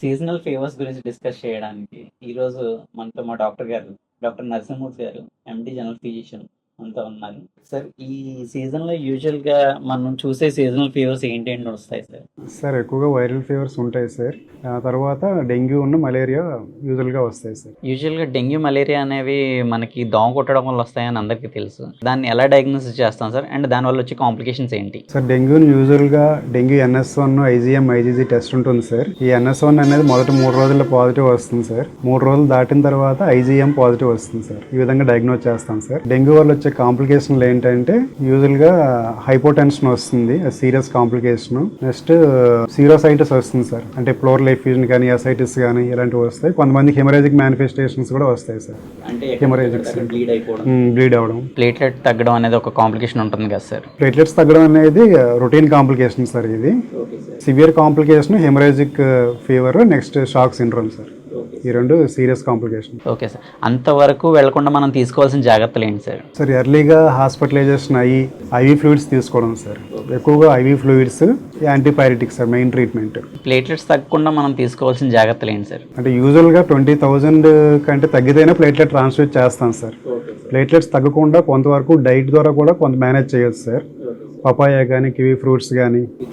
Seasonal fevers గురించి discuss చేయడానికి ఈరోజు మనతో మా డాక్టర్ గారు, డాక్టర్ నరసింహమూర్తి గారు, ఎండి జనరల్ ఫిజిషియన్ అంతా ఉన్నారు. సార్, ఈ సీజన్లో యూజువల్గా మనం చూసే సీజనల్ ఫీవర్స్ ఏంటేంటి వస్తాయి సార్? సార్ ఎక్కువగా వైరల్ ఫీవర్స్ ఉంటాయి సార్. ఆ తర్వాత డెంగ్యూ ఉన్న మలేరియా యూజువల్గా వస్తాయి సార్. యూజువల్గా డెంగ్యూ మలేరియా అనేవి మనకి దోమ కొట్టడం వల్ల వస్తాయని అందరికీ తెలుసు. దాన్ని ఎలా డయాగ్నోసిస్ చేస్తాం సార్, అండ్ దానివల్ల వచ్చే కాంప్లికేషన్స్ ఏంటి? సార్ డెంగ్యూని యూజువల్గా dengue NS1 IgM IgG test ఉంటుంది సార్. ఈ NS1 అనేది మొదటి 3 రోజుల్లో పాజిటివ్ వస్తుంది సార్. 3 రోజులు దాటిన తర్వాత IgM పాజిటివ్ వస్తుంది సార్. ఈ విధంగా డయాగ్నోస్ చేస్తాం సార్. డెంగ్యూ వల్ల వచ్చే కాంప్లికేషన్లు ఏంటంటే యూజువల్గా హైపోటెన్షన్ వస్తుంది, సీరియస్ కాంప్లికేషన్. నెక్స్ట్ సీరోసైటిస్ వస్తుంది సార్, అంటే ప్లోరల్ ఎఫ్యూజన్ కానీ అసైటిస్ కానీ ఇలాంటివి వస్తాయి. కొంతమందికి హెమరేజిక్ మేనిఫెస్టేషన్స్ కూడా వస్తాయి సార్. అంటే హెమరేజిక్స్ బ్లీడ్ అవడం, ప్లేట్లెట్ తగ్గడం అనేది ఒక కాంప్లికేషన్ ఉంటుంది కదా సార్? ప్లేట్లెట్స్ తగ్గడం అనేది రొటీన్ కాంప్లికేషన్ సార్. ఇది severe complication haemorrhagic fever, next shock syndrome sir. ఈ రెండు సీరియస్ కాంప్లికేషన్. ఓకే సార్, అంతవరకు వెళ్లకుండా మనం తీసుకోవాల్సిన జాగ్రత్తలు ఏంటి సార్? సార్ ఎర్లీగా హాస్పిటలైజేషన్ అయ్యి ఐవీ ఫ్లూయిడ్స్ తీసుకోవడం సార్. ఎక్కువగా IV fluids, antipyretics sir main treatment. Platelets తగ్గకుండా మనం తీసుకోవాల్సిన జాగ్రత్తలు ఏంటి సార్? అంటే యూజువల్గా 20,000 కంటే తగ్గితేనే ప్లేట్లెట్ ట్రాన్స్ఫర్ చేస్తాం సార్. ప్లేట్లెట్స్ తగ్గకుండా కొంతవరకు డైట్ ద్వారా కూడా కొంత మేనేజ్ చేయొచ్చు సార్. పపాయ కానీ కివీ ఫ్రూట్స్ కానీ ఇవి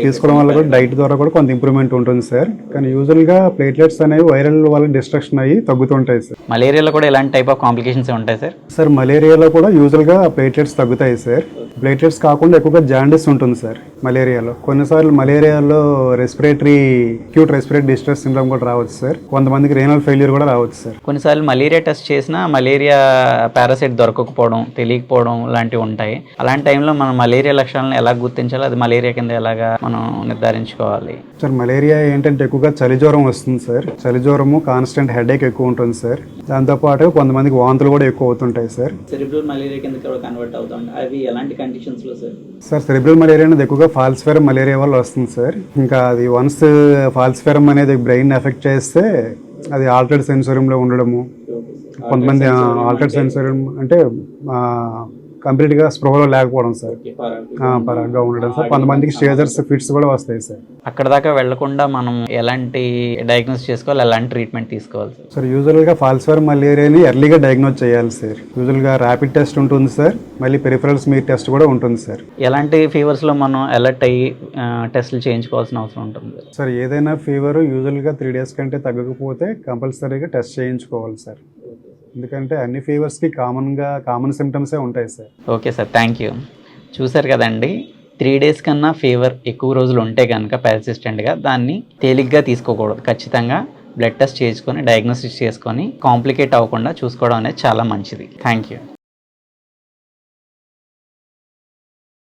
తీసుకోవడం వల్ల కూడా డైట్ ద్వారా కూడా కొంత ఇంప్రూవ్మెంట్ ఉంటుంది సార్. కానీ యూజువల్గా ప్లేట్లెట్స్ అనేవి వైరల్ వల్ల డిస్ట్రక్షన్ అయ్యి తగ్గుతుంటాయి సార్. మలేరియాలో కూడా ఎలాంటి టైప్ ఆఫ్ కాంప్లికేషన్స్ ఉంటాయి సార్? సార్ మలేరియాలో కూడా యూజువల్గా ప్లేట్లెట్స్ తగ్గుతాయి సార్. ప్లేట్లెట్స్ కాకుండా ఎక్కువగా జాండిస్ ఉంటుంది సార్ మలేరియాలో. కొన్నిసార్లు మలేరియాలో అక్యూట్ రెస్పిరేటరీ డిస్ట్రెస్ సిండ్రోమ్ కూడా రావచ్చు సార్. కొంతమందికి రేనల్ ఫెయిల్యూర్ కూడా రావచ్చు సార్. కొన్నిసార్లు మలేరియా టెస్ట్ చేసినా మలేరియా పారాసైట్ దొరకకపోవడం, తెలియకపోవడం లాంటివి ఉంటాయి. అలాంటి టైంలో మనం మలేరియా లక్షణాలను ఎలా గుర్తించాలి, అది మలేరియా కింద ఎలాగా మనం నిర్ధారించుకోవాలి? సార్ మలేరియా ఏంటంటే ఎక్కువగా చలి జ్వరం వస్తుంది సార్. చలి జ్వరము, కాన్స్టెంట్ హెడేక్ ఎక్కువ ఉంటుంది సార్. దాంతోపాటు కొంతమందికి వాంతులు కూడా ఎక్కువ అవుతుంటాయి సార్. సెరిబ్రల్ మలేరియా కింద కన్వర్ట్ అవుతుంది. అవి ఎలాంటి కండిషన్స్ లో సార్? సార్ సెరిబ్రల్ మలేరియా అనేది ఎక్కువగా ఫాల్సిఫెరమ్ మలేరియా వల్ల వస్తుంది సార్. ఇంకా అది వన్స్ ఫాల్సిఫెరమ్ అనేది బ్రెయిన్ ఎఫెక్ట్ చేస్తే అది ఆల్టర్డ్ సెన్సోరియంలో ఉండడము. కొంతమంది ఆల్టర్డ్ సెన్సోరియం అంటే కంప్లీట్గా స్పృహలో లేకపోవడం సార్, పరాగ్గా ఉండడం సార్. కొంతమందికి స్టేజర్స్, ఫిట్స్ కూడా వస్తాయి సార్. అక్కడ దాకా వెళ్లకుండా మనం ఎలాంటి డయాగ్నోస్ చేసుకోవాలి, ఎలాంటి ట్రీట్మెంట్ తీసుకోవాలి సార్? సార్ యూజువల్గా ఫాల్సిఫెరమ్ మలేరియాని ఎర్లీగా డయాగ్నోస్ చేయాలి సార్. యూజువల్గా ర్యాపిడ్ టెస్ట్ ఉంటుంది సార్, మళ్ళీ పెరిఫరల్ స్మీర్ టెస్ట్ కూడా ఉంటుంది సార్. ఎలాంటి ఫీవర్స్లో మనం అలర్ట్ అయ్యి టెస్టులు చేయించుకోవాల్సిన అవసరం ఉంటుంది సార్? ఏదైనా ఫీవర్ యూజువల్గా 3 days కంటే తగ్గకపోతే కంపల్సరీగా టెస్ట్ చేయించుకోవాలి సార్. ఎందుకంటే అన్ని ఫీవర్స్కి కామన్ సిమ్టమ్సే ఉంటాయి sir. Okay sir, thank you. చూసారు కదండి, 3 days కన్నా ఫీవర్ ఎక్కువ రోజులు ఉంటే కనుక పెర్సిస్టెంట్గా దాన్ని తేలిగ్గా తీసుకోకూడదు. ఖచ్చితంగా బ్లడ్ టెస్ట్ చేసుకొని డయాగ్నోసిస్ చేసుకొని కాంప్లికేట్ అవ్వకుండా చూసుకోవడం అనేది చాలా మంచిది. Thank you.